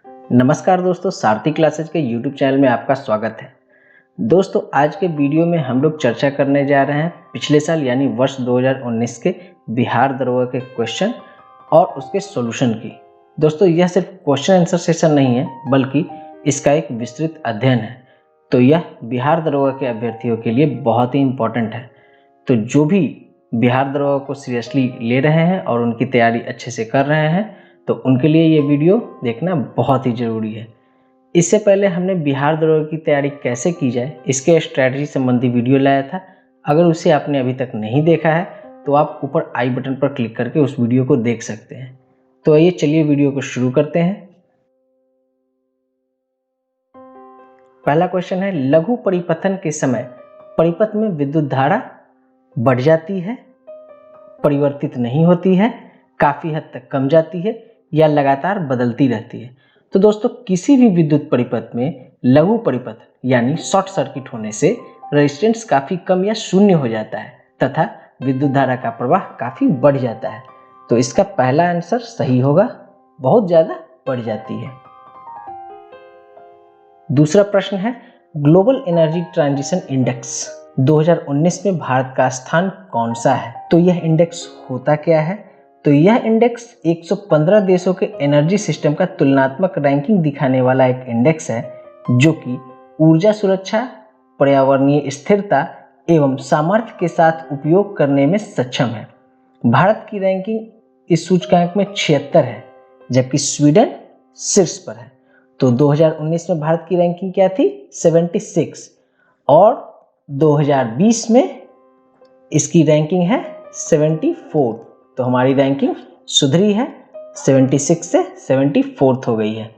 नमस्कार दोस्तों, सारथी क्लासेज के YouTube चैनल में आपका स्वागत है। दोस्तों, आज के वीडियो में हम लोग चर्चा करने जा रहे हैं पिछले साल यानी वर्ष 2019 के बिहार दरोगा के क्वेश्चन और उसके सॉल्यूशन की। दोस्तों, यह सिर्फ क्वेश्चन आंसर सेशन नहीं है बल्कि इसका एक विस्तृत अध्ययन है। तो यह बिहार दरोगा के अभ्यर्थियों के लिए बहुत ही इम्पोर्टेंट है। तो जो भी बिहार दरोगा को सीरियसली ले रहे हैं और उनकी तैयारी अच्छे से कर रहे हैं तो उनके लिए ये वीडियो देखना बहुत ही ज़रूरी है। इससे पहले हमने बिहार दरोगा की तैयारी कैसे की जाए इसके स्ट्रैटेजी संबंधी वीडियो लाया था। अगर उसे आपने अभी तक नहीं देखा है तो आप ऊपर आई बटन पर क्लिक करके उस वीडियो को देख सकते हैं। तो आइए चलिए वीडियो को शुरू करते हैं। पहला क्वेश्चन है, लघु परिपथन के समय परिपथ में विद्युत धारा बढ़ जाती है, परिवर्तित नहीं होती है, काफ़ी हद तक कम जाती है या लगातार बदलती रहती है। तो दोस्तों, किसी भी विद्युत परिपथ में लघु परिपथ यानी शॉर्ट सर्किट होने से रेजिस्टेंस काफ़ी कम या शून्य हो जाता है तथा विद्युत धारा का प्रवाह काफ़ी बढ़ जाता है। तो इसका पहला आंसर सही होगा, बहुत ज़्यादा बढ़ जाती है। दूसरा प्रश्न है, ग्लोबल एनर्जी ट्रांजिशन इंडेक्स 2019 में भारत का स्थान कौन सा है? तो यह इंडेक्स होता क्या है? तो यह इंडेक्स 115 देशों के एनर्जी सिस्टम का तुलनात्मक रैंकिंग दिखाने वाला एक इंडेक्स है जो कि ऊर्जा सुरक्षा, पर्यावरणीय स्थिरता एवं सामर्थ्य के साथ उपयोग करने में सक्षम है। भारत की रैंकिंग इस सूचकांक में 76 है जबकि स्वीडन शीर्ष पर है। तो 2019 में भारत की रैंकिंग क्या थी? 76 और 2020 में इसकी रैंकिंग है 74। तो हमारी रैंकिंग सुधरी है, 76 से 74 हो गई है।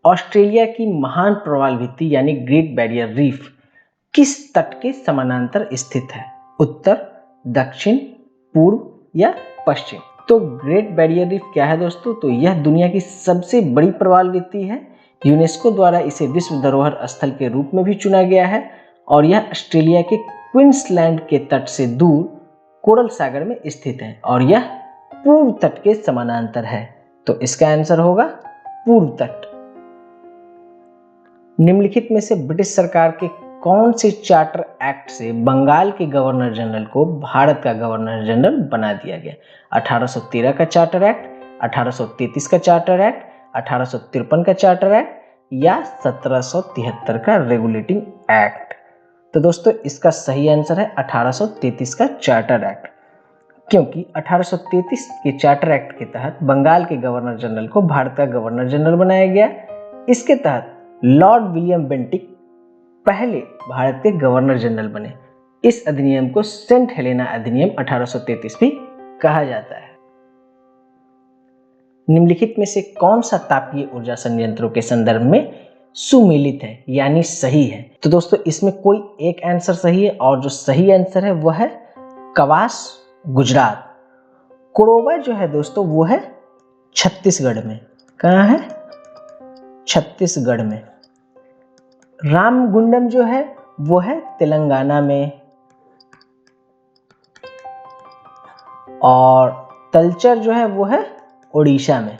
ऑस्ट्रेलिया की महान प्रवाल भित्ति यानी ग्रेट बैरियर रीफ किस तट के समानांतर स्थित है? उत्तर, दक्षिण, पूर्व या पश्चिम? तो ग्रेट बैरियर रीफ क्या है दोस्तों? तो यह दुनिया की सबसे बड़ी प्रवाल भित्ति है। यूनेस्को द्वारा इसे विश्व धरोहर स्थल के रूप में भी चुना गया है और यह ऑस्ट्रेलिया के क्वींसलैंड के तट से दूर कोरल सागर में स्थित है और यह पूर्व तट के समानांतर है। तो इसका आंसर होगा पूर्व तट। निम्नलिखित में से ब्रिटिश सरकार के कौन से चार्टर एक्ट से बंगाल के गवर्नर जनरल को भारत का गवर्नर जनरल बना दिया गया? 1813 का चार्टर एक्ट, 1833 का चार्टर एक्ट, 1853 का चार्टर एक्ट या 1773 का रेगुलेटिंग एक्ट? तो दोस्तों, इसका सही आंसर है 1833 का चार्टर एक्ट, क्योंकि 1833 के चार्टर एक्ट के तहत बंगाल के गवर्नर जनरल को भारत का गवर्नर जनरल बनाया गया। इसके तहत लॉर्ड विलियम बेंटिक पहले भारत के गवर्नर जनरल बने। इस अधिनियम को सेंट हेलेना अधिनियम 1833 भी कहा जाता है। निम्नलिखित में से कौन सा तापीय ऊर्जा संयंत्रों के संदर्भ में सुमेलित है यानी सही है? तो दोस्तों, इसमें कोई एक आंसर सही है और जो सही आंसर है वह है कवास, गुजरात। कोरबा जो है दोस्तों वो है छत्तीसगढ़ में। कहाँ है? छत्तीसगढ़ में। रामगुंडम जो है वो है तेलंगाना में और तलचर जो है वो है उड़ीसा में।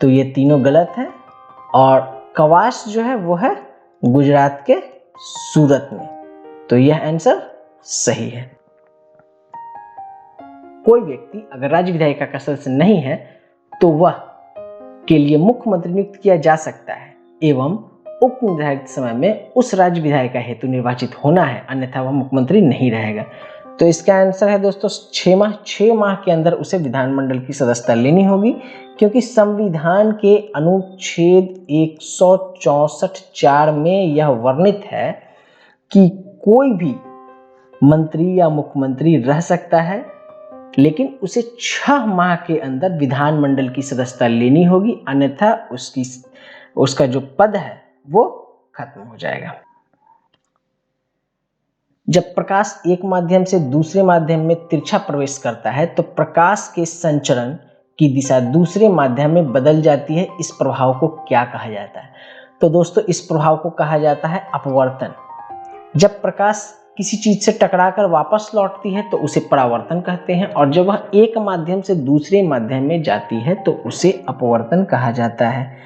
तो ये तीनों गलत हैं और कवास जो है वो है गुजरात के सूरत में। तो यह आंसर सही है। कोई व्यक्ति अगर राज्य विधायिका का सदस्य नहीं है तो वह के लिए मुख्यमंत्री नियुक्त किया जा सकता है एवं उप निर्धारित समय में उस राज्य विधायिका हेतु निर्वाचित होना है, अन्यथा वह मुख्यमंत्री नहीं रहेगा। तो इसका आंसर है दोस्तों 6 माह के अंदर उसे विधानमंडल की सदस्यता लेनी होगी, क्योंकि संविधान के अनुच्छेद 164(4) में यह वर्णित है कि कोई भी मंत्री या मुख्यमंत्री रह सकता है लेकिन उसे 6 माह के अंदर विधानमंडल की सदस्यता लेनी होगी, अन्यथा उसका जो पद है वो खत्म हो जाएगा। जब प्रकाश एक माध्यम से दूसरे माध्यम में तिरछा प्रवेश करता है तो प्रकाश के संचरण की दिशा दूसरे माध्यम में बदल जाती है। इस प्रभाव को क्या कहा जाता है? तो दोस्तों, इस प्रभाव को कहा जाता है अपवर्तन। जब प्रकाश किसी चीज से टकराकर वापस लौटती है तो उसे परावर्तन कहते हैं, और जब वह एक माध्यम से दूसरे माध्यम में जाती है तो उसे अपवर्तन कहा जाता है।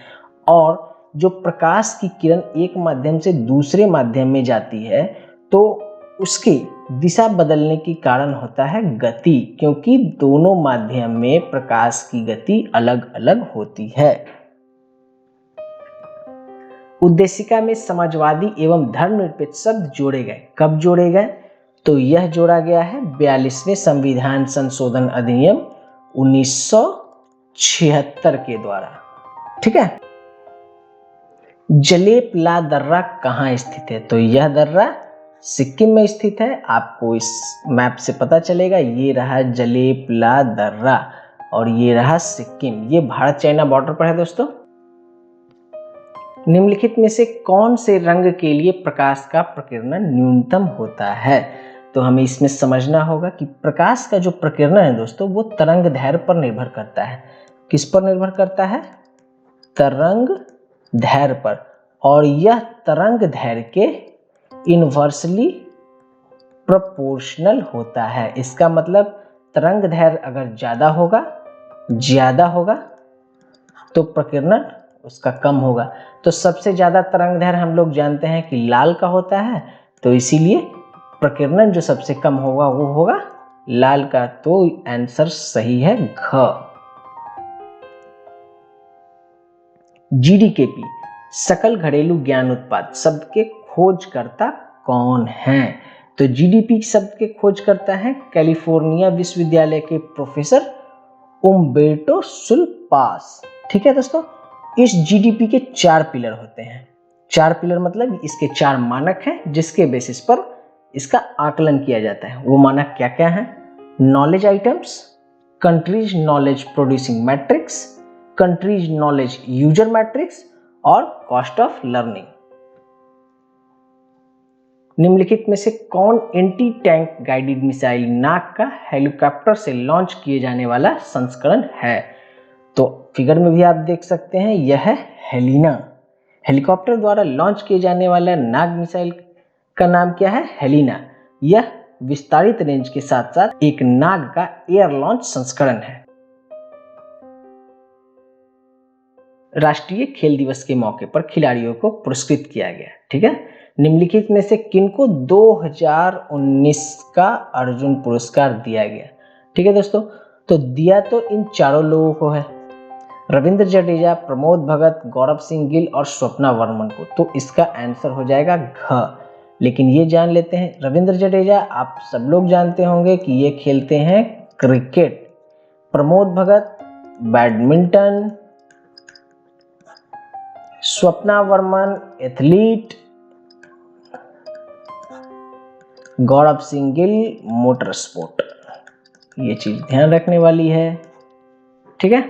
और जो प्रकाश की किरण एक माध्यम से दूसरे माध्यम में जाती है तो उसकी दिशा बदलने के कारण होता है गति, क्योंकि दोनों माध्यम में प्रकाश की गति अलग अलग होती है। उद्देशिका में समाजवादी एवं धर्मनिरपेक्ष शब्द जोड़े गए। कब जोड़े गए? तो यह जोड़ा गया है 42वें संविधान संशोधन अधिनियम 1976 के द्वारा। ठीक है। जलेब ला दर्रा कहाँ स्थित है? तो यह दर्रा सिक्किम में स्थित है। आपको इस मैप से पता चलेगा, ये रहा जलेब ला दर्रा और ये रहा सिक्किम। ये भारत चाइना बॉर्डर पर है दोस्तों। निम्नलिखित में से कौन से रंग के लिए प्रकाश का प्रकीर्णन न्यूनतम होता है? तो हमें इसमें समझना होगा कि प्रकाश का जो प्रकीर्णन है दोस्तों वो तरंग दैर्घ्य पर निर्भर करता है। किस पर निर्भर करता है? तरंग दैर्घ्य पर। और यह तरंग दैर्घ्य के इनवर्सली प्रोपोर्शनल होता है। इसका मतलब तरंग दैर्घ्य अगर ज्यादा होगा तो प्रकीर्णन उसका कम होगा। तो सबसे ज्यादा तरंग दैर्घ्य हम लोग जानते हैं कि लाल का होता है, तो इसीलिए प्रकीर्णन जो सबसे कम होगा वो होगा लाल का। तो आंसर सही है घ। जीडीकेपी सकल घरेलू ज्ञान उत्पाद शब्द के खोजकर्ता कौन हैं? तो जीडीपी शब्द के खोजकर्ता हैं कैलिफोर्निया विश्वविद्यालय के प्रोफेसर उम्बेर्टो सुल्पास। ठीक है दोस्तों। इस जीडीपी के 4 पिलर होते हैं। 4 पिलर मतलब इसके 4 मानक हैं जिसके बेसिस पर इसका आकलन किया जाता है। वो मानक क्या क्या है? Knowledge items, countries knowledge producing matrix, countries knowledge user matrix और कॉस्ट ऑफ लर्निंग। निम्नलिखित में से कौन एंटी टैंक गाइडेड मिसाइल नाग का हेलीकॉप्टर से लॉन्च किए जाने वाला संस्करण है? तो फिगर में भी आप देख सकते हैं, यह है हेलिना। हेलीकॉप्टर द्वारा लॉन्च किए जाने वाला नाग मिसाइल का नाम क्या है? हेलिना। यह विस्तारित रेंज के साथ साथ एक नाग का एयर लॉन्च संस्करण है। राष्ट्रीय खेल दिवस के मौके पर खिलाड़ियों को पुरस्कृत किया गया। ठीक है। निम्नलिखित में से किनको 2019 का अर्जुन पुरस्कार दिया गया? ठीक है दोस्तों। तो दिया तो इन चारों लोगों को है, रविंद्र जडेजा, प्रमोद भगत, गौरव सिंह गिल और स्वप्ना वर्मन को। तो इसका आंसर हो जाएगा घ। लेकिन ये जान लेते हैं, रविंद्र जडेजा आप सब लोग जानते होंगे कि ये खेलते हैं cricket. Pramod Bhagat badminton, Swapna Varman athlete, Gaurav Singh Gill motor sport. ये चीज ध्यान रखने वाली है। ठीक है।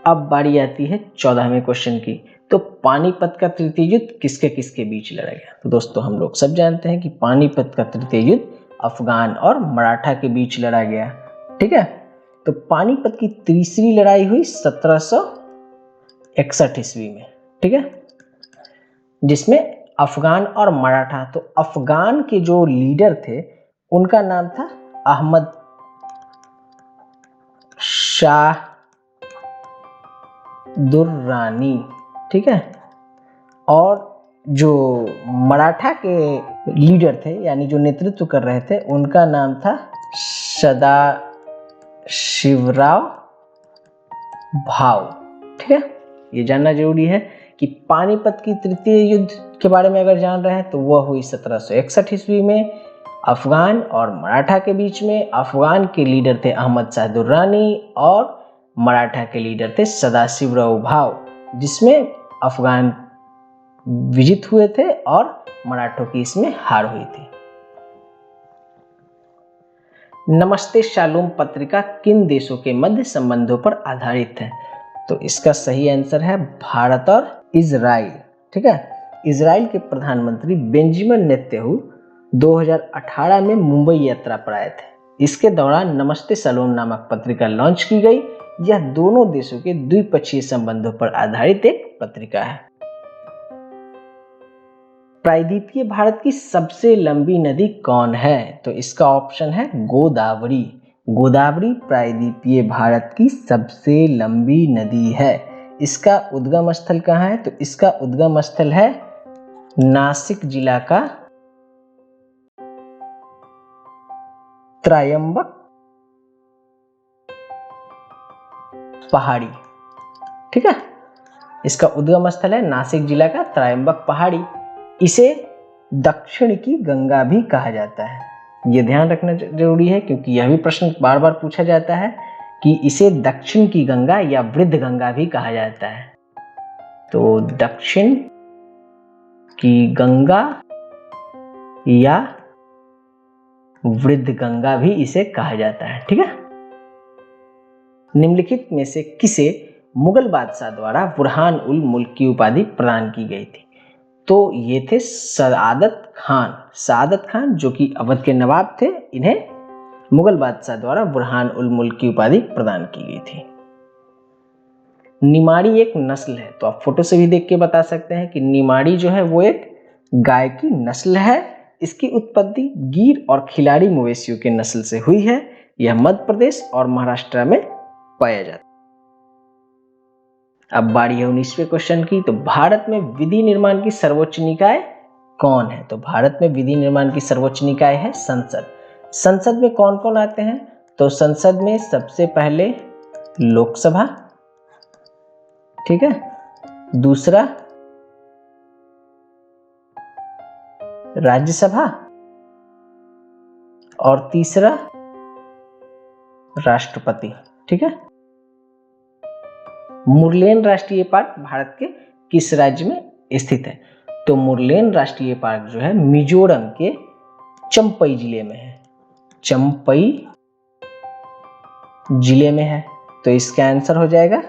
अब बारी आती है 14वें क्वेश्चन की। तो पानीपत का तृतीय युद्ध किसके किसके बीच लड़ा गया? तो दोस्तों हम लोग सब जानते हैं कि पानीपत का तृतीय युद्ध अफगान और मराठा के बीच लड़ा गया। ठीक है। तो पानीपत की तीसरी लड़ाई हुई 1761 ईस्वी में। ठीक है। जिसमें अफगान और मराठा, तो अफगान के जो लीडर थे उनका नाम था अहमद शाह दुर्रानी। ठीक है। और जो मराठा के लीडर थे यानी जो नेतृत्व कर रहे थे उनका नाम था सदाशिवराव भाव। ठीक है। ये जानना जरूरी है कि पानीपत की तृतीय युद्ध के बारे में अगर जान रहे हैं तो वह हुई 1761 ईस्वी में अफगान और मराठा के बीच में। अफगान के लीडर थे अहमद शाह दुर्रानी और मराठा के लीडर थे सदाशिवराव भाव, जिसमें अफगान विजित हुए थे और मराठों की इसमें हार हुई थी। नमस्ते शालोम पत्रिका किन देशों के मध्य संबंधों पर आधारित है? तो इसका सही आंसर है भारत और इजराइल। ठीक है। इजराइल के प्रधानमंत्री बेंजामिन नेतन्याहू 2018 में मुंबई यात्रा पर आए थे। इसके दौरान नमस्ते शालोम नामक पत्रिका लॉन्च की गई। यह दोनों देशों के द्विपक्षीय संबंधों पर आधारित एक पत्रिका है। प्रायद्वीपीय भारत की सबसे लंबी नदी कौन है? तो इसका ऑप्शन है गोदावरी। गोदावरी प्रायद्वीपीय भारत की सबसे लंबी नदी है। इसका उद्गम स्थल कहाँ है? तो इसका उद्गम स्थल है नासिक जिला का त्रयंबक पहाड़ी। ठीक है, इसका उद्गम स्थल है नासिक जिला का त्रयंबक पहाड़ी। इसे दक्षिण की गंगा भी कहा जाता है। यह ध्यान रखना जरूरी है क्योंकि यह भी प्रश्न बार बार पूछा जाता है कि इसे दक्षिण की गंगा या वृद्ध गंगा भी कहा जाता है। तो दक्षिण की गंगा या वृद्ध गंगा भी इसे कहा जाता है। ठीक है, निम्नलिखित में से किसे मुगल बादशाह द्वारा बुरहान उल मुल्क की उपाधि प्रदान की गई थी? तो ये थे सआदत खान जो कि अवध के नवाब थे। इन्हें मुगल बादशाह द्वारा बुरहान उल मुल्क की उपाधि प्रदान की गई थी। निमाड़ी एक नस्ल है, तो आप फोटो से भी देख के बता सकते हैं कि निमाड़ी जो है वो एक गाय की नस्ल है। इसकी उत्पत्ति गीर और खिलाड़ी मवेशियों के नस्ल से हुई है। यह मध्य प्रदेश और महाराष्ट्र में पाया जाता है। अब बारी है 19वें क्वेश्चन की। तो भारत में विधि निर्माण की सर्वोच्च निकाय कौन है? तो भारत में विधि निर्माण की सर्वोच्च निकाय है संसद। संसद में कौन कौन आते हैं? तो संसद में सबसे पहले लोकसभा, ठीक है, दूसरा राज्यसभा और तीसरा राष्ट्रपति। ठीक है, मुरलेन राष्ट्रीय पार्क भारत के किस राज्य में स्थित है? तो मुरलेन राष्ट्रीय पार्क जो है मिजोरम के चंपई जिले में है। चंपई जिले में है, तो इसका आंसर हो जाएगा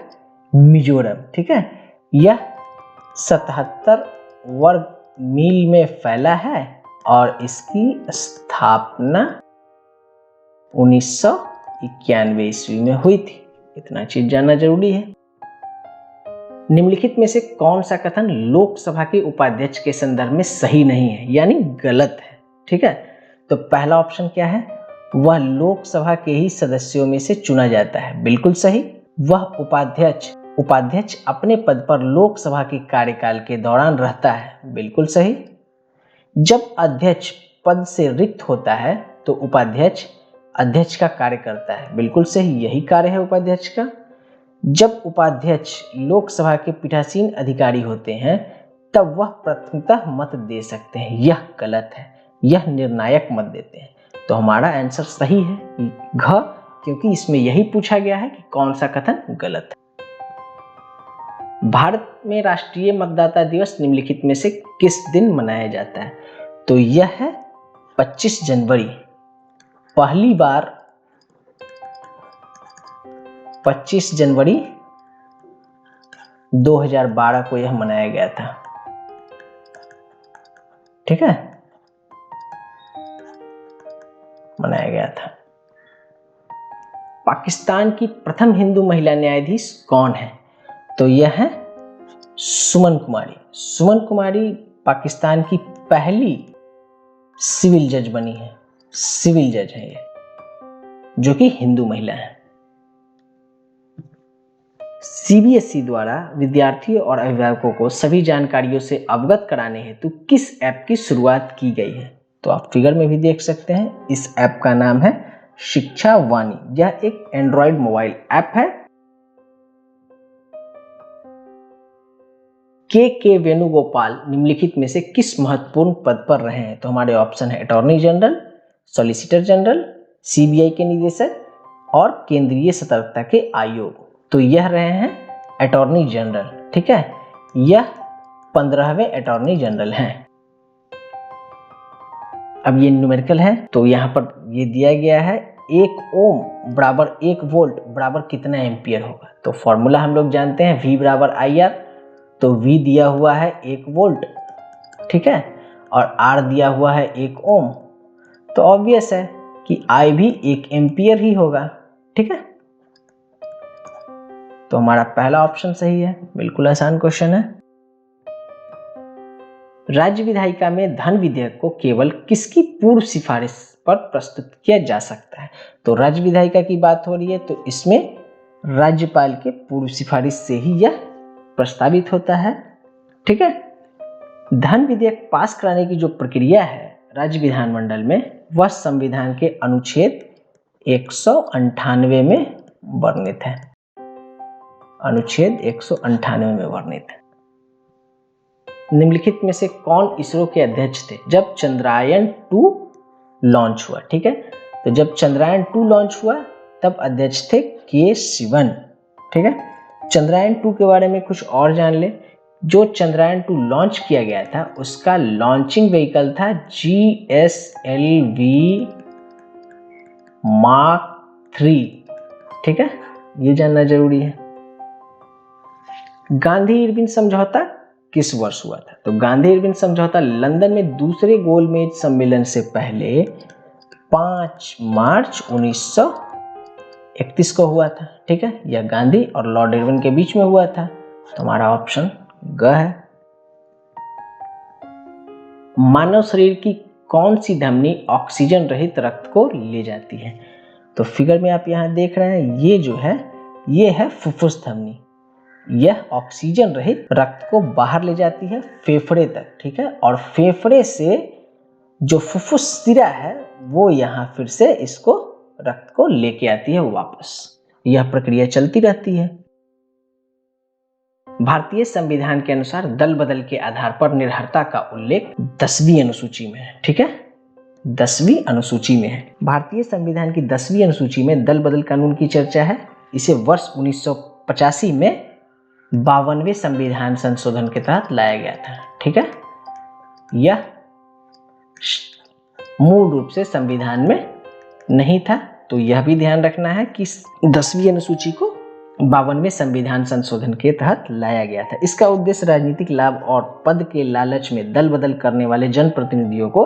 मिजोरम। ठीक है, यह 77 वर्ग मील में फैला है और इसकी स्थापना 1991 ईस्वी में हुई थी। इतना चीज जानना जरूरी है। निम्नलिखित में से कौन सा कथन लोकसभा के उपाध्यक्ष के संदर्भ में सही नहीं है, यानी गलत है? ठीक है, तो पहला ऑप्शन क्या है? वह लोकसभा के ही सदस्यों में से चुना जाता है। बिल्कुल सही। वह उपाध्यक्ष अपने पद पर लोकसभा के कार्यकाल के दौरान रहता है। बिल्कुल सही। जब अध्यक्ष पद से रिक्त होता है तो उपाध्यक्ष अध्यक्ष का कार्य करता है। बिल्कुल सही, यही कार्य है उपाध्यक्ष का। जब उपाध्यक्ष लोकसभा के पीठासीन अधिकारी होते हैं तब वह प्राथमिकता मत दे सकते हैं। यह गलत है, यह निर्णायक मत देते हैं। तो हमारा आंसर सही है घ, क्योंकि इसमें यही पूछा गया है कि कौन सा कथन गलत है। भारत में राष्ट्रीय मतदाता दिवस निम्नलिखित में से किस दिन मनाया जाता है? तो यह है 25 जनवरी। पहली बार 25 जनवरी 2012 को यह मनाया गया था। ठीक है, मनाया गया था। पाकिस्तान की प्रथम हिंदू महिला न्यायाधीश कौन है? तो यह है सुमन कुमारी। सुमन कुमारी पाकिस्तान की पहली सिविल जज बनी है। सिविल जज है ये, जो कि हिंदू महिला है। सीबीएसई द्वारा विद्यार्थियों और अभिभावकों को सभी जानकारियों से अवगत कराने हेतु किस ऐप की शुरुआत की गई है? तो आप फिगर में भी देख सकते हैं। इस ऐप का नाम है शिक्षा वाणी। यह एक एंड्रॉयड मोबाइल ऐप है। के वेणुगोपाल निम्नलिखित में से किस महत्वपूर्ण पद पर रहे हैं? तो हमारे ऑप्शन है attorney general, solicitor general, CBI के निदेशक और केंद्रीय सतर्कता के आयोग। तो यह रहे हैं अटॉर्नी जनरल। ठीक है, यह 15वें अटॉर्नी जनरल हैं। अब ये न्यूमेरिकल है, तो यहाँ पर ये दिया गया है 1 ओम बराबर 1 वोल्ट बराबर कितना एम्पियर होगा? तो फॉर्मूला हम लोग जानते हैं V बराबर IR। तो V दिया हुआ है 1 वोल्ट, ठीक है, और R दिया हुआ है 1 ओम। तो ऑब्वियस है कि I भी 1 एम्पियर ही होगा। ठीक है, तो हमारा पहला ऑप्शन सही है। बिल्कुल आसान क्वेश्चन है। राज्य विधायिका में धन विधेयक को केवल किसकी पूर्व सिफारिश पर प्रस्तुत किया जा सकता है? तो राज्य विधायिका की बात हो रही है, तो इसमें राज्यपाल के पूर्व सिफारिश से ही यह प्रस्तावित होता है। ठीक है, धन विधेयक पास कराने की जो प्रक्रिया है राज्य विधानमंडल में, वह संविधान के अनुच्छेद 198 में वर्णित है। अनुच्छेद 198 में वर्णित है। निम्नलिखित में से कौन इसरो के अध्यक्ष थे जब चंद्रयान 2 लॉन्च हुआ? ठीक है, तो जब चंद्रयान 2 लॉन्च हुआ तब अध्यक्ष थे के शिवन। ठीक है, चंद्रयान 2 के बारे में कुछ और जान ले। जो चंद्रयान 2 लॉन्च किया गया था उसका लॉन्चिंग व्हीकल था GSLV Mark 3। ठीक है, ये जानना जरूरी है। गांधी इरविन समझौता किस वर्ष हुआ था? तो गांधी इरविन समझौता लंदन में दूसरे गोलमेज सम्मेलन से पहले 5 मार्च 1931 को हुआ था। ठीक है, यह गांधी और लॉर्ड इरविन के बीच में हुआ था। तो हमारा ऑप्शन ग है। मानव शरीर की कौन सी धमनी ऑक्सीजन रहित रक्त को ले जाती है? तो फिगर में आप यहां देख रहे हैं, ये जो है ये है फुफ्फुस धमनी। यह ऑक्सीजन रहित रक्त को बाहर ले जाती है फेफड़े तक। ठीक है, और फेफड़े से जो फुफ्फुस सिरा है वो यहाँ फिर से इसको रक्त को लेके आती है वापस। यह प्रक्रिया चलती रहती है। भारतीय संविधान के अनुसार दल बदल के आधार पर निर्भरता का उल्लेख 10वीं अनुसूची में है। ठीक है, 10वीं अनुसूची में है। भारतीय संविधान की 10वीं अनुसूची में दल बदल कानून की चर्चा है। इसे वर्ष 1985 में 52वें संविधान संशोधन के तहत लाया गया था। ठीक है, यह मूल रूप से संविधान में नहीं था, तो यह भी ध्यान रखना है कि 10वीं अनुसूची को 52वें संविधान संशोधन के तहत लाया गया था। इसका उद्देश्य राजनीतिक लाभ और पद के लालच में दल बदल करने वाले जनप्रतिनिधियों को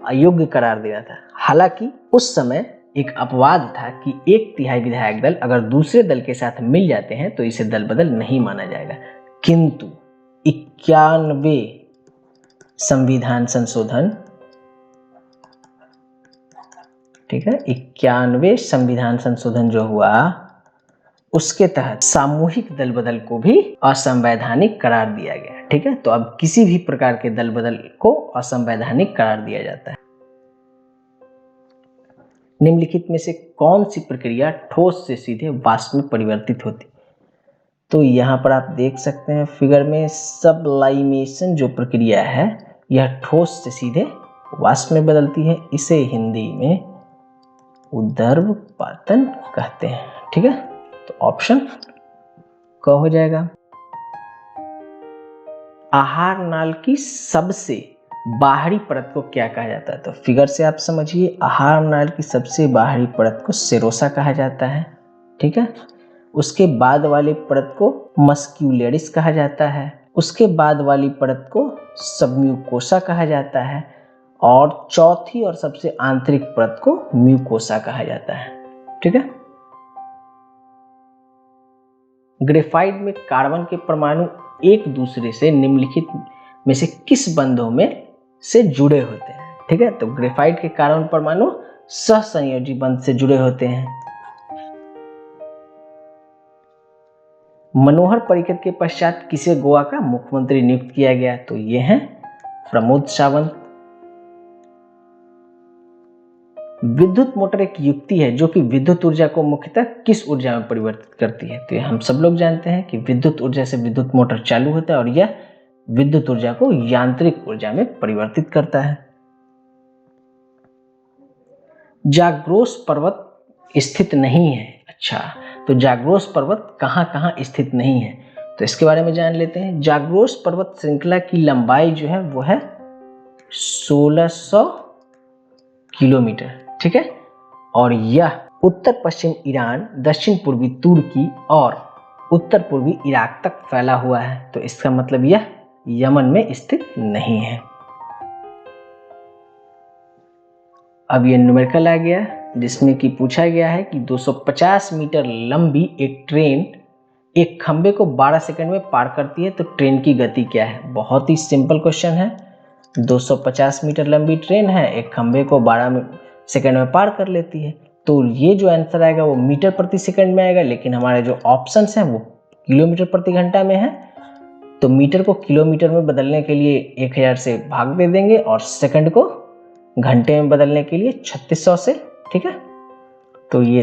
अयोग्य करार देना था। हालांकि उस समय एक अपवाद था कि 1/3 विधायक दल अगर दूसरे दल के साथ मिल जाते हैं तो इसे दल बदल नहीं माना जाएगा। किंतु 91वें संविधान संशोधन, ठीक है, 91वें संविधान संशोधन जो हुआ उसके तहत सामूहिक दल बदल को भी असंवैधानिक करार दिया गया। ठीक है, तो अब किसी भी प्रकार के दल बदल को असंवैधानिक करार दिया जाता है। निम्नलिखित में से कौन सी प्रक्रिया ठोस से सीधे वाष्प में परिवर्तित होती? तो यहाँ पर आप देख सकते हैं फिगर में, सबलाइमेशन जो प्रक्रिया है यह ठोस से सीधे वाष्प में बदलती है। इसे हिंदी में उदर्वपातन कहते हैं। ठीक है, तो ऑप्शन क हो जाएगा। आहार नाल की सबसे बाहरी परत को क्या कहा जाता है? तो फिगर से आप समझिए, आहार नाल की सबसे बाहरी परत को सेरोसा कहा जाता है। ठीक है, उसके बाद वाली परत को मस्क्यूलेरिस कहा जाता है। उसके बाद वाली परत को सबम्यूकोसा कहा जाता है और चौथी और सबसे आंतरिक परत को म्यूकोसा कहा जाता है। ठीक है, ग्रेफाइट में कार्बन के परमाणु एक दूसरे से निम्नलिखित में से किस बंधों में से जुड़े होते हैं? ठीक है, तो ग्रेफाइट के कार्बन परमाणु सहसंयोजी बंध से जुड़े होते हैं। मनोहर पर्रिकर के पश्चात किसे गोवा का मुख्यमंत्री नियुक्त किया गया? तो ये हैं प्रमोद सावंत। विद्युत मोटर एक युक्ति है जो कि विद्युत ऊर्जा को मुख्यतः किस ऊर्जा में परिवर्तित करती है? तो हम सब लोग जानते हैं कि विद्युत ऊर्जा से विद्युत मोटर चालू होता है और यह विद्युत ऊर्जा को यांत्रिक ऊर्जा में परिवर्तित करता है। जाग्रोस पर्वत स्थित नहीं है। अच्छा, तो जाग्रोस पर्वत कहां कहां स्थित नहीं है? तो इसके बारे में जान लेते हैं। जाग्रोस पर्वत श्रृंखला की लंबाई जो है वो है 1600 किलोमीटर। ठीक है, और यह उत्तर पश्चिम ईरान, दक्षिण पूर्वी तुर्की और उत्तर पूर्वी इराक तक फैला हुआ है। तो इसका मतलब यह यमन में स्थित नहीं है। अब ये न्यूमेरिकल आ गया जिसमें कि पूछा गया है कि 250 मीटर लंबी एक ट्रेन एक खंबे को 12 सेकंड में पार करती है, तो ट्रेन की गति क्या है? बहुत ही सिंपल क्वेश्चन है। 250 मीटर लंबी ट्रेन है, एक खंभे को 12 सेकंड में पार कर लेती है। तो ये जो आंसर आएगा वो मीटर प्रति सेकंड में आएगा, लेकिन हमारे जो ऑप्शंस हैं वो किलोमीटर प्रति घंटा में है। तो मीटर को किलोमीटर में बदलने के लिए 1000 से भाग दे देंगे और सेकंड को घंटे में बदलने के लिए 3600 से। ठीक है, तो ये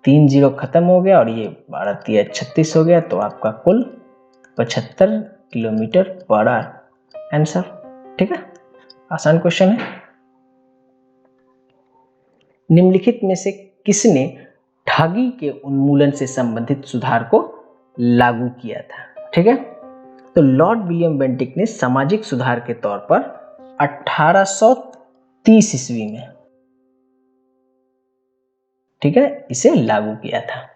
3 0 खत्म हो गया और ये 12 3 36 हो गया। तो आपका कुल 75 किलोमीटर पर आवर आंसर। ठीक है, आसान क्वेश्चन है। निम्नलिखित में से किसने ठगी के उन्मूलन से संबंधित सुधार को लागू किया था? ठीक है, तो लॉर्ड विलियम बेंटिक ने सामाजिक सुधार के तौर पर 1830 ईस्वी में, ठीक है, इसे लागू किया था।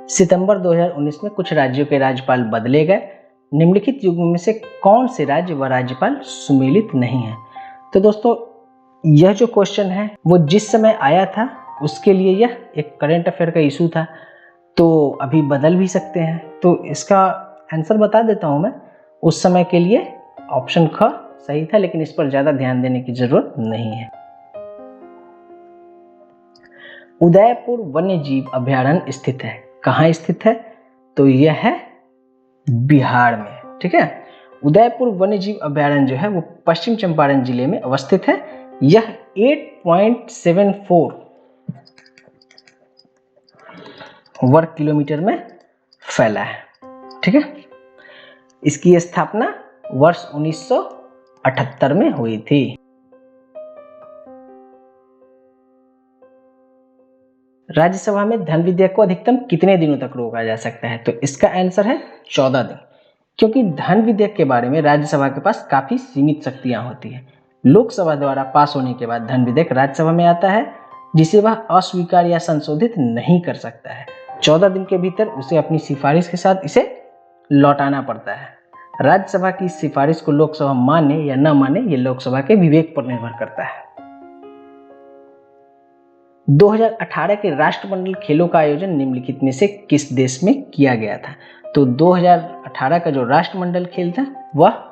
सितंबर 2019 में कुछ राज्यों के राज्यपाल बदले गए। निम्नलिखित युग्म में से कौन से राज्य व राज्यपाल सुमेलित नहीं है? तो दोस्तों यह जो क्वेश्चन है वो जिस समय आया था उसके लिए यह एक करंट अफेयर का इशू था, तो अभी बदल भी सकते हैं। तो इसका आंसर बता देता हूं मैं। उस समय के लिए ऑप्शन ख सही था, लेकिन इस पर ज्यादा ध्यान देने की जरूरत नहीं है। उदयपुर वन्य जीव अभयारण्य स्थित है, कहाँ स्थित है? तो यह है बिहार में। ठीक है, उदयपुर वन्य जीव अभयारण्य जो है वो पश्चिम चंपारण जिले में अवस्थित है। यह 8.74 वर्ग किलोमीटर में फैला है। ठीक है, इसकी स्थापना वर्ष 1978 में हुई थी। राज्यसभा में धन विधेयक को अधिकतम कितने दिनों तक रोका जा सकता है? तो इसका आंसर है 14 दिन, क्योंकि धन विधेयक के बारे में राज्यसभा के पास काफी सीमित शक्तियां होती है। लोकसभा द्वारा पास होने के बाद धन विधेयक राज्यसभा में आता है, जिसे वह अस्वीकार या संशोधित नहीं कर सकता है। 14 दिन के भीतर उसे अपनी सिफारिश के साथ इसे लौटाना पड़ता है। राज्यसभा की सिफारिश को लोकसभा माने या न माने, ये लोकसभा के विवेक पर निर्भर करता है। 2018 के राष्ट्रमंडल खेलों का आयोजन निम्नलिखित में से किस देश में किया गया था? तो 2018 का जो राष्ट्रमंडल खेल था वह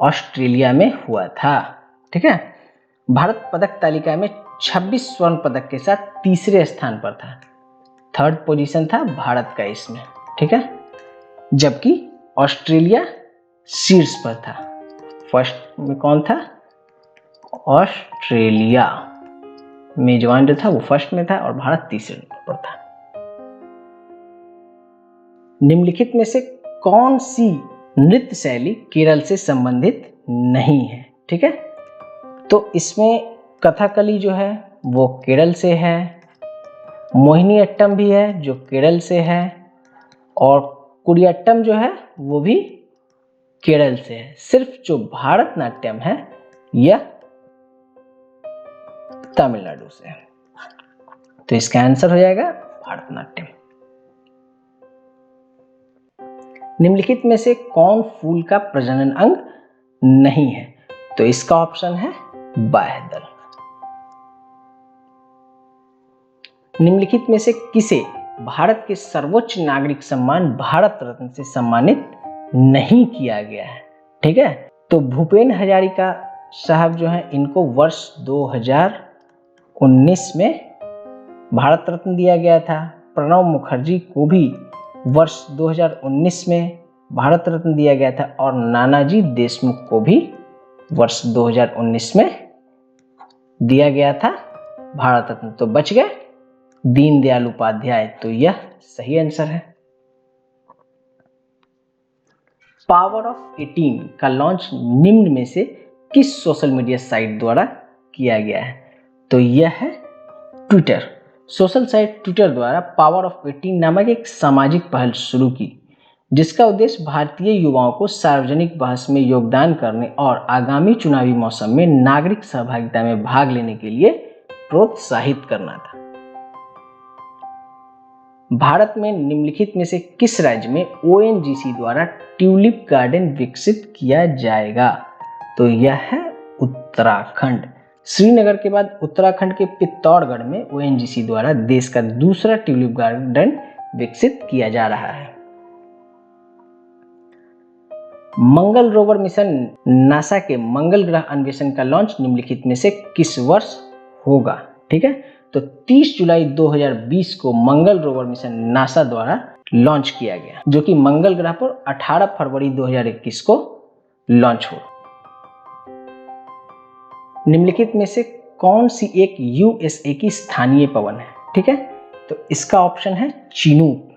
ऑस्ट्रेलिया में हुआ था। ठीक है, भारत पदक तालिका में 26 स्वर्ण पदक के साथ तीसरे स्थान पर था। थर्ड पोजीशन था भारत का इसमें। ठीक है, जबकि ऑस्ट्रेलिया शीर्ष पर था। फर्स्ट में कौन था? ऑस्ट्रेलिया। मेजबान जो था वो फर्स्ट में था और भारत तीसरे नंबर पर था। निम्नलिखित में से कौन सी नृत्य शैली केरल से संबंधित नहीं है? ठीक है, तो इसमें कथकली जो है वो केरल से है, मोहिनीअट्टम भी है जो केरल से है, और कुडियाट्टम जो है वो भी केरल से है। सिर्फ जो भारतनाट्यम है यह तमिलनाडु से है। तो इसका आंसर हो जाएगा भारतनाट्यम। निम्नलिखित में से कौन फूल का प्रजनन अंग नहीं है? तो इसका ऑप्शन है बाह्यदल। निम्नलिखित में से किसे भारत के सर्वोच्च नागरिक सम्मान भारत रत्न से सम्मानित नहीं किया गया है? ठीक है, तो भूपेन हजारिका साहब जो हैं इनको वर्ष 2019 में भारत रत्न दिया गया था। प्रणब मुखर्जी को भी वर्ष 2019 में भारत रत्न दिया गया था, और नानाजी देशमुख को भी वर्ष 2019 में दिया गया था भारत रत्न। तो बच गए दीनदयाल उपाध्याय। तो यह सही आंसर है। पावर ऑफ 18 का लॉन्च निम्न में से किस सोशल मीडिया साइट द्वारा किया गया है? तो यह है ट्विटर। सोशल साइट ट्विटर द्वारा पावर ऑफ 18 नामक एक सामाजिक पहल शुरू की, जिसका उद्देश्य भारतीय युवाओं को सार्वजनिक बहस में योगदान करने और आगामी चुनावी मौसम में नागरिक सहभागिता में भाग लेने के लिए प्रोत्साहित करना था। भारत में निम्नलिखित में से किस राज्य में ONGC द्वारा ट्यूलिप गार्डन विकसित किया जाएगा? तो यह है उत्तराखंड। श्रीनगर के बाद उत्तराखंड के पित्तौड़गढ़ में ONGC द्वारा देश का दूसरा ट्यूलिप गार्डन विकसित किया जा रहा है। मंगल रोवर मिशन नासा के मंगल ग्रह अन्वेषण का लॉन्च निम्नलिखित में से किस वर्ष होगा? ठीक है, तो 30 जुलाई 2020 को मंगल रोवर मिशन नासा द्वारा लॉन्च किया गया, जो कि मंगल ग्रह पर 18 फरवरी 2021 को लॉन्च हुआ। निम्नलिखित में से कौन सी एक यूएसए की स्थानीय पवन है? ठीक है, तो इसका ऑप्शन है चिनूक।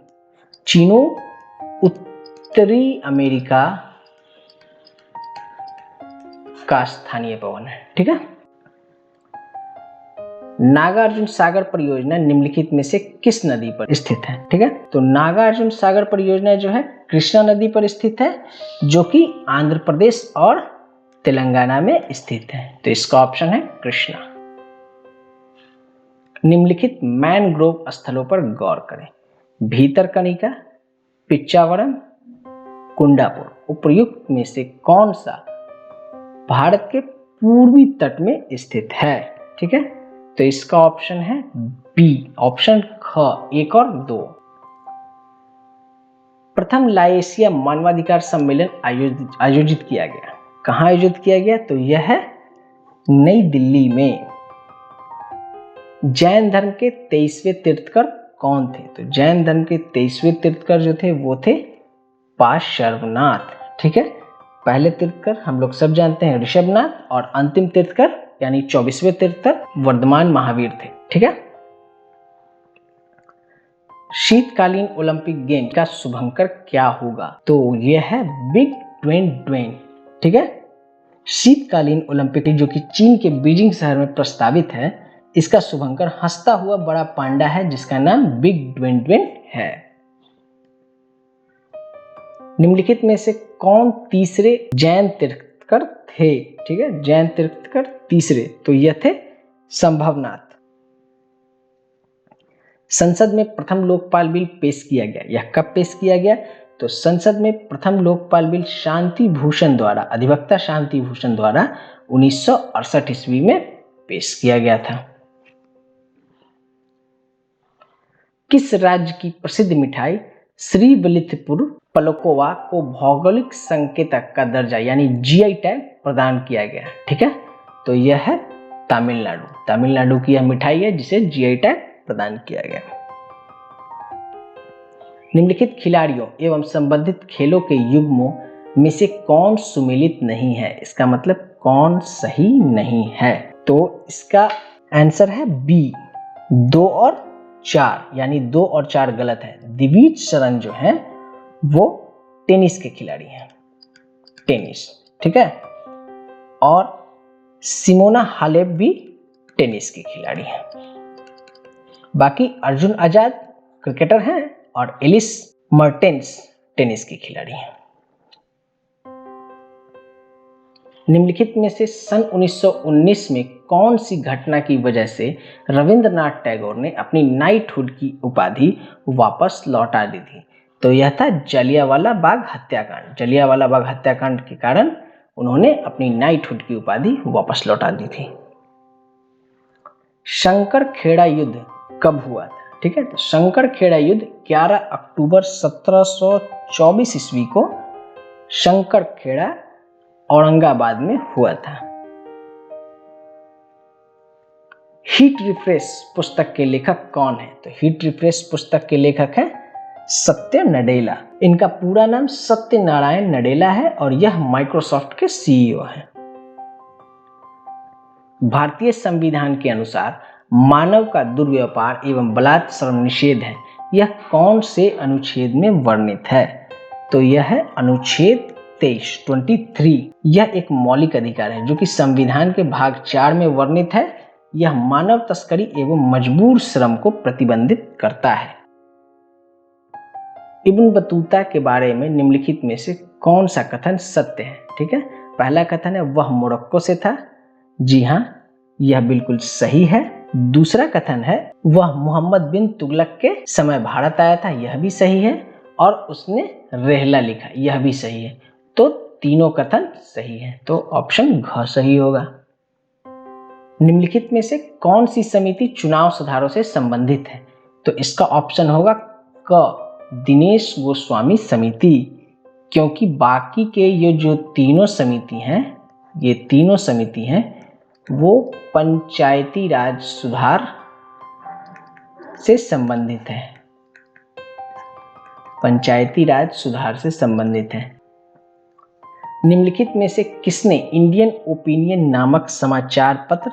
चिनूक उत्तरी अमेरिका का स्थानीय पवन है। ठीक है, नागार्जुन सागर परियोजना निम्नलिखित में से किस नदी पर स्थित है? ठीक है, तो नागार्जुन सागर परियोजना जो है कृष्णा नदी पर स्थित है, जो कि आंध्र प्रदेश और तेलंगाना में स्थित है। तो इसका ऑप्शन है कृष्णा। निम्नलिखित मैनग्रोव स्थलों पर गौर करें। भीतरकनिका, पिच्चावरम, कुंडापुर उपर्युक्त में से कौन सा भारत के पूर्वी तट में स्थित है? ठीक है, तो इसका ऑप्शन है बी, ऑप्शन ख 1 और 2। प्रथम लाएशिया मानवाधिकार सम्मेलन आयोजित किया गया। कहाँ आयोजित किया गया? तो यह है नई दिल्ली में। जैन धर्म के 23वें तीर्थकर कौन थे? तो जैन धर्म के 23वें तीर्थकर जो थे वो थे पार्श्वनाथ। ठीक है, पहले तीर्थकर हम लोग सब जानते हैं ऋषभनाथ, और अंतिम तीर्थकर यानी 24वें तीर्थकर वर्धमान महावीर थे। ठीक है, शीतकालीन ओलंपिक गेम का शुभंकर क्या होगा? तो यह है बिग ड्वेन ड्वेन। ठीक है, शीतकालीन ओलंपिक जो कि चीन के बीजिंग शहर में प्रस्तावित है, इसका शुभंकर हंसता हुआ बड़ा पांडा है, जिसका नाम बिग ड्वेन ड्वेन है। निम्नलिखित में से कौन तीसरे जैन तीर्थकर थे? ठीक है, जैन तीर्थकर तीसरे, तो यह थे संभवनाथ। संसद में प्रथम लोकपाल बिल पेश किया गया। यह कब पेश किया गया? तो संसद में प्रथम लोकपाल बिल शांति भूषण द्वारा, अधिवक्ता शांति भूषण द्वारा 1968 ईस्वी में पेश किया गया था। किस राज्य की प्रसिद्ध मिठाई श्रीविल्लिपुतुर पलकोवा को भौगोलिक संकेतक का दर्जा यानी जीआई टैग प्रदान किया गया? ठीक है, तो यह है तमिलनाडु। तमिलनाडु की यह मिठाई है जिसे जीआई टैग प्रदान किया गया। निम्नलिखित खिलाड़ियों एवं संबंधित खेलों के युग्मों में से कौन सुमेलित नहीं है? इसका मतलब कौन सही नहीं है? तो इसका आंसर है बी, 2 और 4, यानी 2 और 4 गलत है। दिविज शरण जो है वो टेनिस के खिलाड़ी हैं, टेनिस। ठीक है, और सिमोना हालेप भी टेनिस की खिलाड़ी हैं। बाकी अर्जुन आजाद क्रिकेटर हैं और एलिस मर्टेंस टेनिस की खिलाड़ी हैं। निम्नलिखित में से सन 1919 में कौन सी घटना की वजह से रविंद्रनाथ टैगोर ने अपनी नाइटहुड की उपाधि वापस लौटा दी थी? तो यह था जलियांवाला बाग हत्याकांड। जलियांवाला बाग हत्याकांड के कारण उन्होंने अपनी नाइटहुड की उपाधि वापस लौटा दी थी। शंकर खेड़ा युद्ध कब हुआ था? ठीक है, तो शंकर खेड़ा युद्ध 11 अक्टूबर 1724 ईस्वी को शंकर खेड़ा औरंगाबाद में हुआ था। हीट रिफ्रेश पुस्तक के लेखक कौन है? तो हीट रिफ्रेश पुस्तक के लेखक हैं सत्य नडेला। इनका पूरा नाम सत्यनारायण नडेला है और यह माइक्रोसॉफ्ट के सीईओ हैं। भारतीय संविधान के अनुसार मानव का दुर्व्यापार एवं बलात् श्रम निषेध है, यह कौन से अनुच्छेद में वर्णित है? तो यह है अनुच्छेद 23। यह एक मौलिक अधिकार है जो कि संविधान के भाग 4 में वर्णित है। यह मानव तस्करी एवं मजबूर श्रम को प्रतिबंधित करता है। इब्न बतूता के बारे में निम्नलिखित में से कौन सा कथन सत्य है? ठीक है, पहला कथन है वह मोरक्को से था। जी हाँ, यह बिल्कुल सही है। दूसरा कथन है वह मोहम्मद बिन तुगलक के समय भारत आया था, यह भी सही है। और उसने रेहला लिखा, यह भी सही है। तो तीनों कथन सही है, तो ऑप्शन घ सही होगा। निम्नलिखित में से कौन सी समिति चुनाव सुधारों से संबंधित है? तो इसका ऑप्शन होगा क, दिनेश गोस्वामी समिति। क्योंकि बाकी के ये जो तीनों समिति हैं, ये तीनों समिति हैं वो पंचायती राज सुधार से संबंधित है, पंचायती राज सुधार से संबंधित है। निम्नलिखित में से किसने इंडियन ओपिनियन नामक समाचार पत्र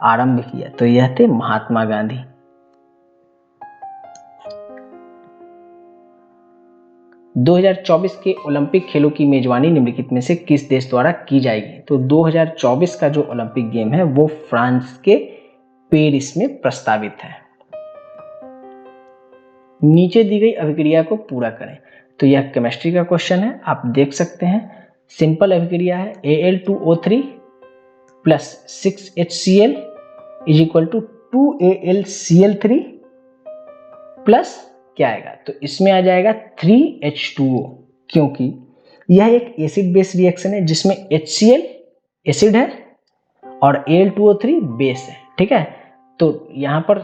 आरंभ किया? तो यह थे महात्मा गांधी। – 2024 के ओलंपिक खेलों की मेजबानी निम्नलिखित में से किस देश द्वारा की जाएगी? तो 2024 का जो ओलंपिक गेम है वो फ्रांस के पेरिस में प्रस्तावित है। नीचे दी गई अभिक्रिया को पूरा करें। तो यह केमिस्ट्री का क्वेश्चन है, आप देख सकते हैं। सिंपल अभिक्रिया है, Al2O3 plus 6HCl is equal to 2AlCl3 plus क्या आएगा? तो इसमें आ जाएगा 3H2O, क्योंकि यह एक एसिड बेस रिएक्शन है जिसमें HCl एसिड है और Al2O3 बेस है। ठीक है, तो यहाँ पर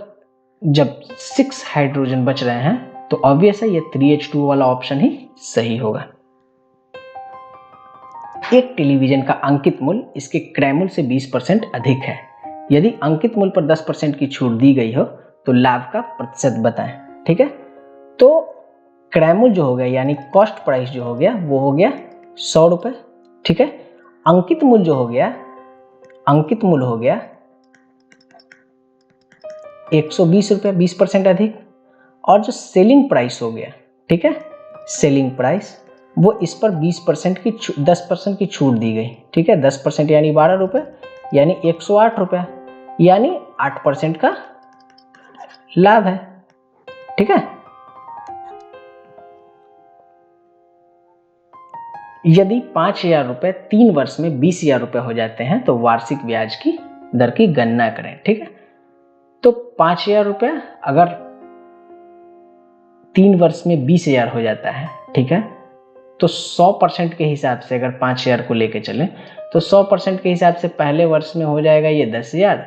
जब 6 हाइड्रोजन बच रहे हैं तो ऑब्वियस है ये 3H2O वाला ऑप्शन ही सही होगा। एक टेलीविजन का अंकित मूल्य इसके क्रय मूल्य से 20% अधिक है। यदि अंकित मूल्य पर 10% की छूट दी गई हो तो लाभ का प्रतिशत बताएं। ठीक है, तो क्रय मूल्य जो हो गया यानी कॉस्ट प्राइस जो हो गया वो हो गया 100 रुपए। ठीक है, अंकित मूल्य जो हो गया, अंकित मूल्य हो गया 120 रुपये, 20% अधिक। और जो सेलिंग प्राइस हो गया, ठीक है, सेलिंग प्राइस वो इस पर 20% की 10% की छूट दी गई। ठीक है, 10% यानी 12 रुपये, यानी 108 रुपये, यानी 8% का लाभ है। ठीक है, यदि 5,000 रुपये 3 वर्ष में 20,000 रुपये हो जाते हैं तो वार्षिक ब्याज की दर की गणना करें। ठीक है, तो 5,000 रुपये अगर 3 वर्ष में 20,000 हो जाता है, ठीक है, तो 100% के हिसाब से अगर 5,000 को लेके चलें तो 100% के हिसाब से पहले वर्ष में हो जाएगा ये 10,000,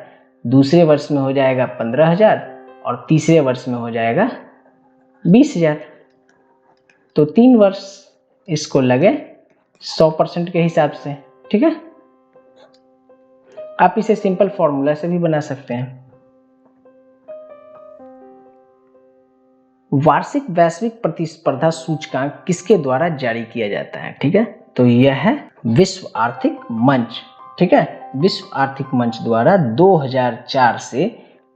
दूसरे वर्ष में हो जाएगा 15,000 और तीसरे वर्ष में हो जाएगा 20,000। तो 3 वर्ष इसको लगे 100% के हिसाब से। ठीक है, आप इसे सिंपल फॉर्मूला से भी बना सकते हैं। वार्षिक वैश्विक प्रतिस्पर्धा सूचकांक किसके द्वारा जारी किया जाता है? ठीक है, तो यह है विश्व आर्थिक मंच। ठीक है, विश्व आर्थिक मंच द्वारा 2004 से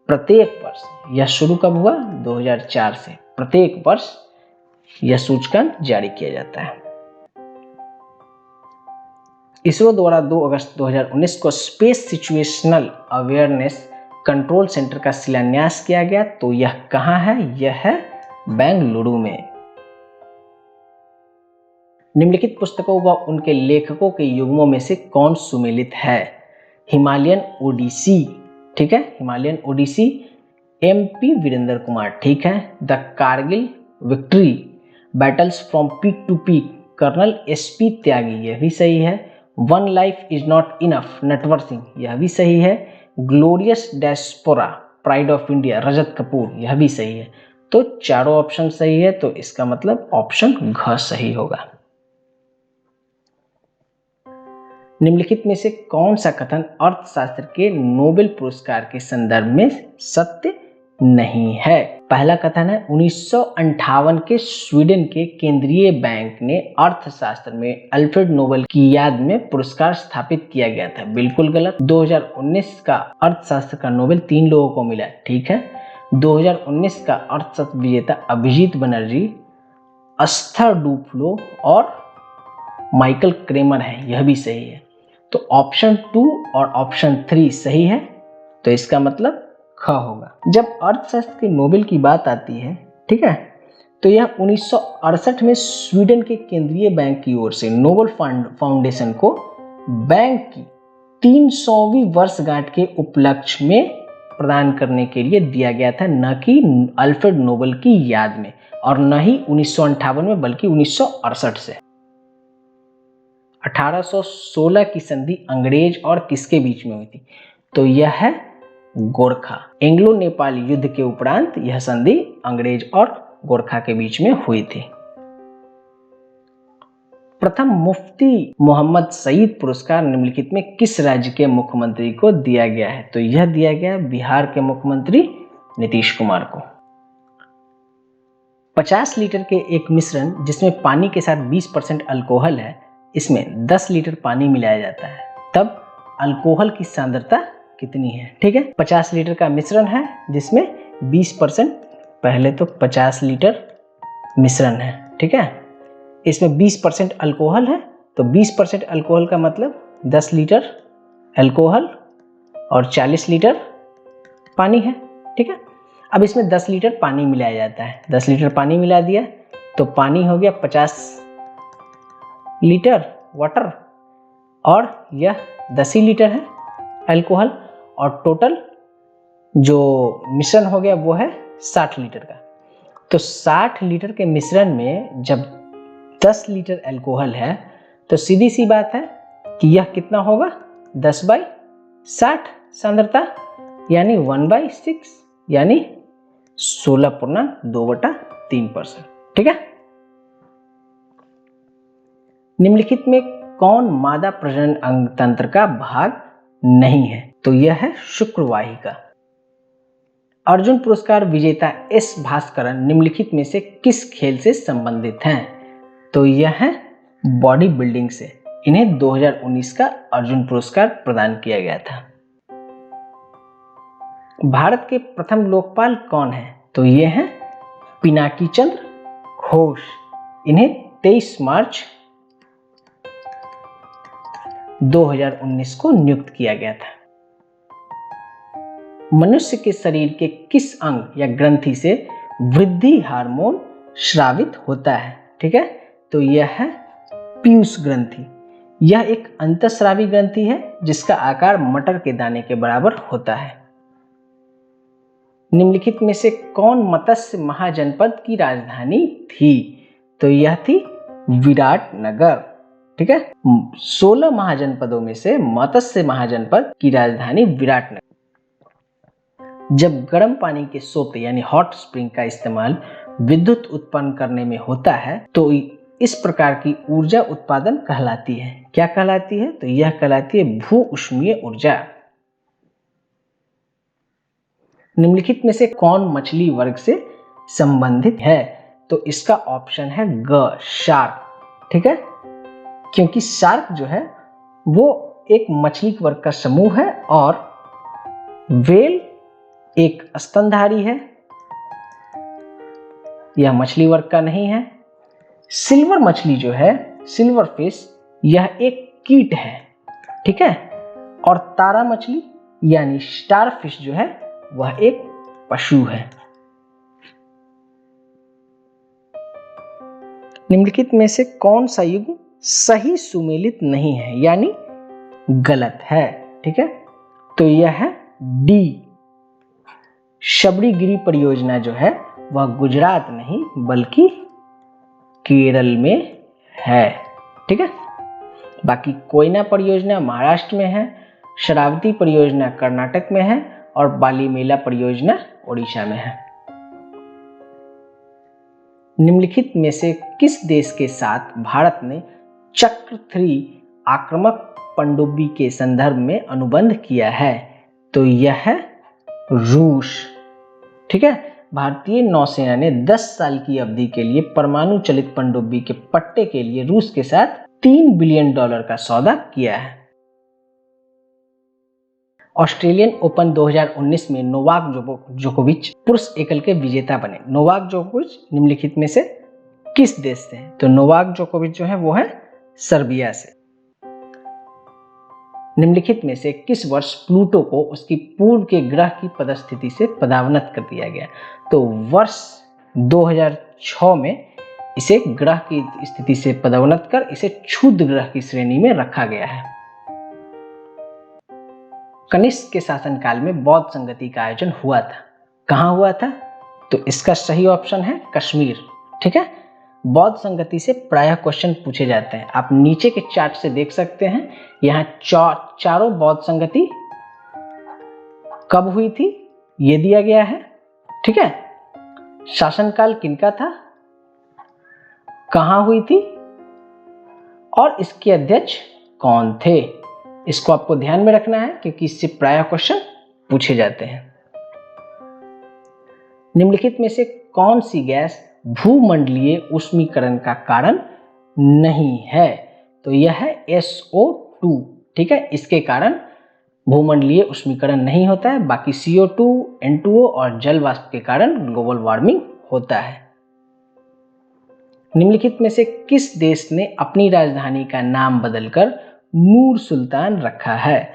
प्रत्येक वर्ष, यह शुरू कब हुआ? 2004 से प्रत्येक वर्ष यह सूचकांक जारी किया जाता है। इसरो द्वारा 2 अगस्त 2019 को space situational awareness control centre का शिलान्यास किया गया। तो यह कहाँ है? यह है बेंगलुरु में। निम्नलिखित पुस्तकों व उनके लेखकों के युग्मों में से कौन सुमेलित है? हिमालयन ओडिसी, ठीक है, Himalayan odyssey MP Virendra Kumar, ठीक है। The Kargil victory, battles from peak to peak, colonel SP Tyagi, यह भी सही है। One life is not enough, Natwar Singh, यह भी सही है। Glorious diaspora, pride of India, Rajat Kapoor, यह भी सही है। तो चारों ऑप्शन सही है, तो इसका मतलब ऑप्शन घ सही होगा। निम्नलिखित में से कौन सा कथन अर्थशास्त्र के नोबेल पुरस्कार के संदर्भ में सत्य नहीं है? पहला कथन है 1958 के स्वीडन के केंद्रीय बैंक ने अर्थशास्त्र में अल्फ्रेड नोबेल की याद में पुरस्कार स्थापित किया गया था, बिल्कुल गलत। 2019 का अर्थशास्त्र का नोबेल 3 लोगों को मिला, ठीक है। 2019 का अर्थशास्त्र विजेता अभिजीत बनर्जी, अस्थर डुफ्लो और माइकल क्रेमर है, यह भी सही है। तो ऑप्शन 2 और ऑप्शन 3 सही है, तो इसका मतलब ख होगा। जब अर्थशास्त्र के नोबेल की बात आती है, ठीक है, तो यह 1968 में स्वीडन के केंद्रीय बैंक की ओर से नोबेल फाउंडेशन को बैंक की 300वीं वर्षगांठ के उपलक्ष्य में प्रदान करने के लिए दिया गया था, न कि अल्फ्रेड नोबेल की याद में, और न ही 1958 में बल्कि 1968 से। 1816 की संधि अंग्रेज और किसके बीच में हुई थी? तो यह है गोरखा। एंग्लो नेपाल युद्ध के उपरांत यह संधि अंग्रेज और गोरखा के बीच में हुई थी। प्रथम मुफ्ती मोहम्मद सईद पुरस्कार निम्नलिखित में किस राज्य के मुख्यमंत्री को दिया गया है? तो यह दिया गया बिहार के मुख्यमंत्री नीतीश कुमार को। 50 लीटर के एक मिश्रण जिसमें पानी के साथ 20% अल्कोहल है, इसमें 10 लीटर पानी मिलाया जाता है, तब अल्कोहल की सांद्रता कितनी है? ठीक है, 50 लीटर का मिश्रण है जिसमें 20%, पहले तो 50 लीटर मिश्रण है, ठीक है, इसमें 20% अल्कोहल है, तो 20% अल्कोहल का मतलब 10 लीटर अल्कोहल और 40 लीटर पानी है, ठीक है। अब इसमें 10 लीटर पानी मिलाया जाता है, 10 लीटर पानी मिला दिया तो पानी हो गया 50 लीटर वाटर, और यह 10 ही लीटर है अल्कोहल, और टोटल जो मिश्रण हो गया वो है 60 लीटर का। तो 60 लीटर के मिश्रण में जब 10 लीटर अल्कोहल है तो सीधी सी बात है कि यह कितना होगा, 10/60 सांद्रता, यानी 1/6, यानी 16.2/3%, ठीक है। निम्नलिखित में कौन मादा प्रजनन अंग तंत्र का भाग नहीं है? तो यह है शुक्रवाहिका। अर्जुन पुरस्कार विजेता एस भास्करन निम्नलिखित में से किस खेल से संबंधित हैं? तो यह है बॉडी बिल्डिंग से। इन्हें 2019 का अर्जुन पुरस्कार प्रदान किया गया था। भारत के प्रथम लोकपाल कौन है? तो ये हैं पिनाकी चंद्र घोष। इन्हें 23 मार्च 2019 को नियुक्त किया गया था। मनुष्य के शरीर के किस अंग या ग्रंथि से वृद्धि हार्मोन स्रावित होता है? ठीक है, तो यह है पीयूष ग्रंथि। यह एक अंतःस्रावी ग्रंथि है जिसका आकार मटर के दाने के बराबर होता है। निम्नलिखित में से कौन मत्स्य महाजनपद की राजधानी थी? तो यह थी विराटनगर। ठीक है, 16 महाजनपदों में से मत्स्य महाजनपद की राजधानी विराटनगर। जब गर्म पानी के सोते यानी हॉट स्प्रिंग का इस्तेमाल विद्युत उत्पन्न करने में होता है तो इस प्रकार की ऊर्जा उत्पादन कहलाती है। क्या कहलाती है? तो यह कहलाती है भू ऊष्मीय ऊर्जा। निम्नलिखित में से कौन मछली वर्ग से संबंधित है? तो इसका ऑप्शन है ग, शार्क। ठीक है, क्योंकि शार्क जो है वो एक मछली वर्ग का समूह है और व्हेल एक स्तनधारी है, यह मछली वर्ग का नहीं है। सिल्वर मछली जो है, सिल्वर फिश, यह एक कीट है। ठीक है, और तारा मछली यानी स्टार फिश जो है वह एक पशु है। निम्नलिखित में से कौन सा युग्म सही सुमेलित नहीं है यानी गलत है? ठीक है, तो यह है डी। शबरीगिरी परियोजना जो है वह गुजरात नहीं बल्कि केरल में है। ठीक है, बाकी कोयना परियोजना महाराष्ट्र में है, शरावती परियोजना कर्नाटक में है और बालीमेला परियोजना ओडिशा में है। निम्नलिखित में से किस देश के साथ भारत ने चक्र 3 आक्रामक पनडुब्बी के संदर्भ में अनुबंध किया है? तो यह है रूस। ठीक है, भारतीय नौसेना ने 10 साल की अवधि के लिए परमाणु चलित पनडुब्बी के पट्टे के लिए रूस के साथ $3 बिलियन का सौदा किया है। ऑस्ट्रेलियन ओपन 2019 में नोवाक जोकोविच पुरुष एकल के विजेता बने। नोवाक जोकोविच निम्नलिखित में से किस देश से हैं? तो नोवाक जोकोविच जो है वो है सर्बिया से। निम्नलिखित में से किस वर्ष प्लूटो को उसकी पूर्व के ग्रह की पदस्थिति से पदावनत कर दिया गया? तो वर्ष 2006 में इसे ग्रह की स्थिति से पदोन्नत कर इसे क्षुद्र ग्रह की श्रेणी में रखा गया है। कनिष्क के शासनकाल में बौद्ध संगति का आयोजन हुआ था। कहां हुआ था? तो इसका सही ऑप्शन है कश्मीर। ठीक है, बौद्ध संगति से प्रायः क्वेश्चन पूछे जाते हैं। आप नीचे के चार्ट से देख सकते हैं, यहाँ चारों बौद्ध संगति कब हुई थी ये दिया गया है। ठीक है, शासनकाल किनका था, कहां हुई थी और इसके अध्यक्ष कौन थे? इसको आपको ध्यान में रखना है क्योंकि इससे प्रायः क्वेश्चन पूछे जाते हैं। निम्नलिखित में से कौन सी गैस भूमंडलीय ऊष्मीकरण का कारण नहीं है? तो यह है SO2। ठीक है, इसके कारण भूमंडलीय ऊष्मीकरण नहीं होता है। बाकी CO2, N2O और जल वाष्प के कारण ग्लोबल वार्मिंग होता है। निम्नलिखित में से किस देश ने अपनी राजधानी का नाम बदलकर नूर सुल्तान रखा है?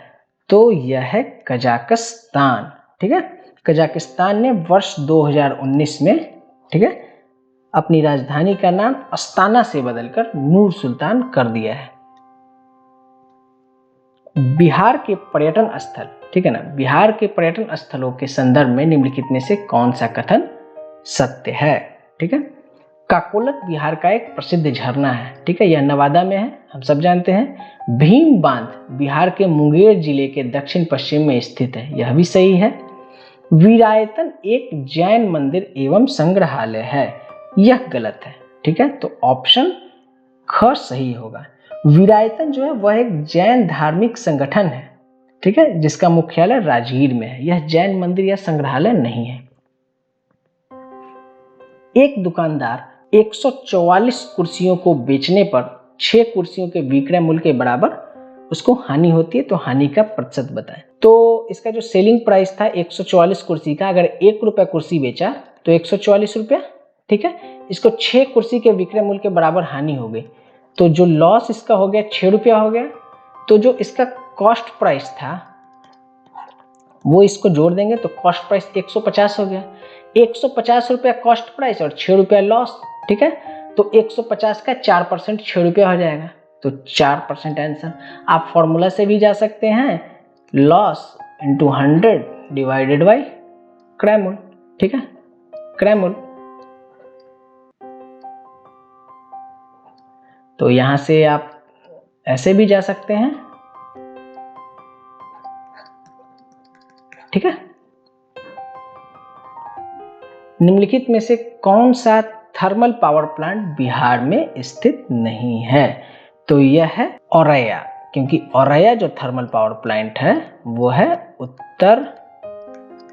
तो यह है कजाकिस्तान। ठीक है, कजाकिस्तान ने वर्ष 2019 में, ठीक है, अपनी राजधानी का नाम अस्ताना से बदलकर नूर सुल्तान कर दिया है। बिहार के पर्यटन स्थल, ठीक है ना, बिहार के पर्यटन स्थलों के संदर्भ में निम्नलिखित में से कौन सा कथन सत्य है? ठीक है, काकोलत बिहार का एक प्रसिद्ध झरना है। ठीक है, यह नवादा में है, हम सब जानते हैं। भीम बांध बिहार के मुंगेर जिले के दक्षिण पश्चिम में स्थित है, यह भी सही है। वीरायतन एक जैन मंदिर एवं संग्रहालय है, यह गलत है। ठीक है, तो ऑप्शन ख सही होगा। वीरायतन जो है वह एक जैन धार्मिक संगठन है, ठीक है, जिसका मुख्यालय राजगीर में है। यह जैन मंदिर या संग्रहालय नहीं है। एक दुकानदार 144 कुर्सियों को बेचने पर 6 कुर्सियों के विक्रय मूल्य के बराबर उसको हानि होती है, तो हानि का प्रतिशत बताएं। तो इसका जो सेलिंग प्राइस था 144 कुर्सी का, अगर 1 रुपया कुर्सी बेचा तो 144 रुपया। ठीक है, इसको 6 कुर्सी के विक्रय मूल्य के बराबर हानि हो गई, तो जो लॉस इसका हो गया 6 रुपया हो गया। तो जो इसका कॉस्ट प्राइस था वो इसको जोड़ देंगे तो कॉस्ट प्राइस 150 हो गया। 150 रुपया कॉस्ट प्राइस और 6 रुपया लॉस। ठीक है, तो 150 का 4% 6 रुपया हो जाएगा, तो 4% आंसर। आप फॉर्मूला से भी जा सकते हैं, लॉस इंटू 100 डिवाइडेड बाई क्रय मूल्य। ठीक है, क्रय मूल्य। तो यहां से आप ऐसे भी जा सकते हैं। ठीक है, निम्नलिखित में से कौन सा थर्मल पावर प्लांट बिहार में स्थित नहीं है? तो यह है औरैया, क्योंकि औरैया जो थर्मल पावर प्लांट है वो है उत्तर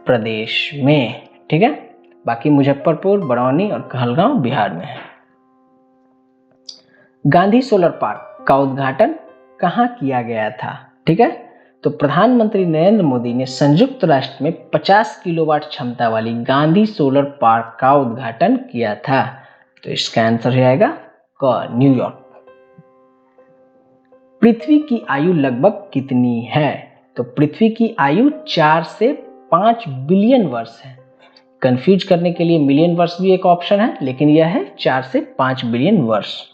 प्रदेश में। ठीक है, बाकी मुजफ्फरपुर, बरौनी और कहलगांव बिहार में है। गांधी सोलर पार्क का उद्घाटन कहाँ किया गया था? ठीक है, तो प्रधानमंत्री नरेंद्र मोदी ने संयुक्त राष्ट्र में 50 किलोवाट क्षमता वाली गांधी सोलर पार्क का उद्घाटन किया था, तो इसका आंसर हो जाएगा क, न्यूयॉर्क। पृथ्वी की आयु लगभग कितनी है? तो पृथ्वी की आयु 4 से 5 बिलियन वर्ष है। कंफ्यूज करने के लिए मिलियन वर्ष भी एक ऑप्शन है, लेकिन यह है 4 से 5 बिलियन वर्ष।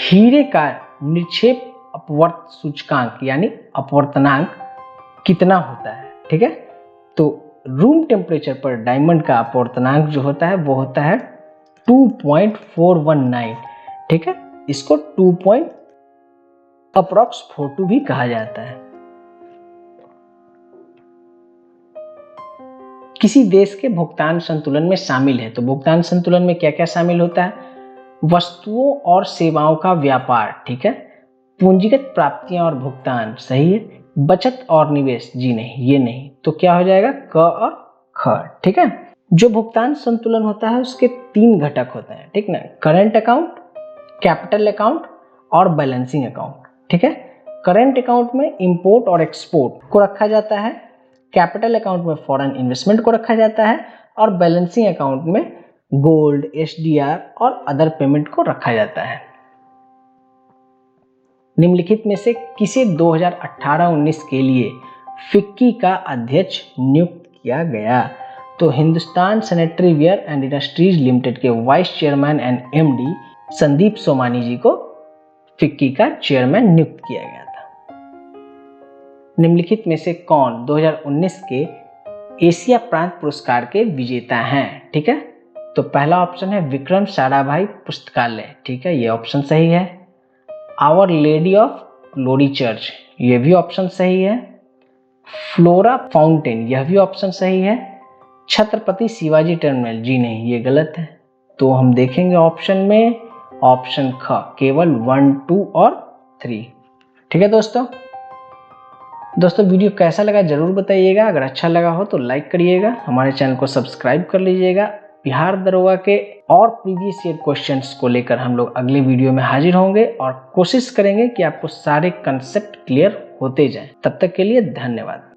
हीरे का निक्षेप अपवर्त सूचकांक यानी अपवर्तनांक कितना होता है? ठीक है, तो रूम टेम्परेचर पर डायमंड का अपवर्तनांक जो होता है वो होता है 2.419। ठीक है, इसको 2.42 भी कहा जाता है। किसी देश के भुगतान संतुलन में शामिल है, तो भुगतान संतुलन में क्या क्या शामिल होता है? वस्तुओं और सेवाओं का व्यापार, ठीक है, पूंजीगत प्राप्तियां और भुगतान, सही है, बचत और निवेश, जी नहीं, ये नहीं, तो क्या हो जाएगा क और ख। ठीक है, जो भुगतान संतुलन होता है उसके 3 घटक होते हैं, ठीक ना, करंट अकाउंट, कैपिटल अकाउंट और बैलेंसिंग अकाउंट। ठीक है, करंट अकाउंट में इंपोर्ट और एक्सपोर्ट को रखा जाता है, कैपिटल अकाउंट में फॉरेन इन्वेस्टमेंट को रखा जाता है और बैलेंसिंग अकाउंट में गोल्ड, SDR और अदर पेमेंट को रखा जाता है। निम्नलिखित में से किसे 2018-19 के लिए फिक्की का अध्यक्ष नियुक्त किया गया? तो Hindustan sanitary ware and industries limited के vice chairman and MD Sandeep Somani ji को फिक्की का चेयरमैन नियुक्त किया गया था। निम्नलिखित में से कौन 2019 के एशिया प्रांत पुरस्कार के विजेता हैं? ठीक है, तो पहला ऑप्शन है विक्रम साराभाई पुस्तकालय। ठीक है, ये ऑप्शन सही है। Our lady of glory church, यह भी ऑप्शन सही है। फ्लोरा फाउंटेन, यह भी ऑप्शन सही है। छत्रपति शिवाजी टर्मिनल, जी नहीं, ये गलत है। तो हम देखेंगे ऑप्शन में ऑप्शन ख केवल 1, 2 और 3। ठीक है दोस्तों वीडियो कैसा लगा जरूर बताइएगा। अगर अच्छा लगा हो तो लाइक करिएगा, हमारे चैनल को सब्सक्राइब कर लीजिएगा। बिहार दरोगा के और प्रीवियस ईयर क्वेश्चंस को लेकर हम लोग अगले वीडियो में हाजिर होंगे और कोशिश करेंगे कि आपको सारे कंसेप्ट क्लियर होते जाएं। तब तक के लिए धन्यवाद।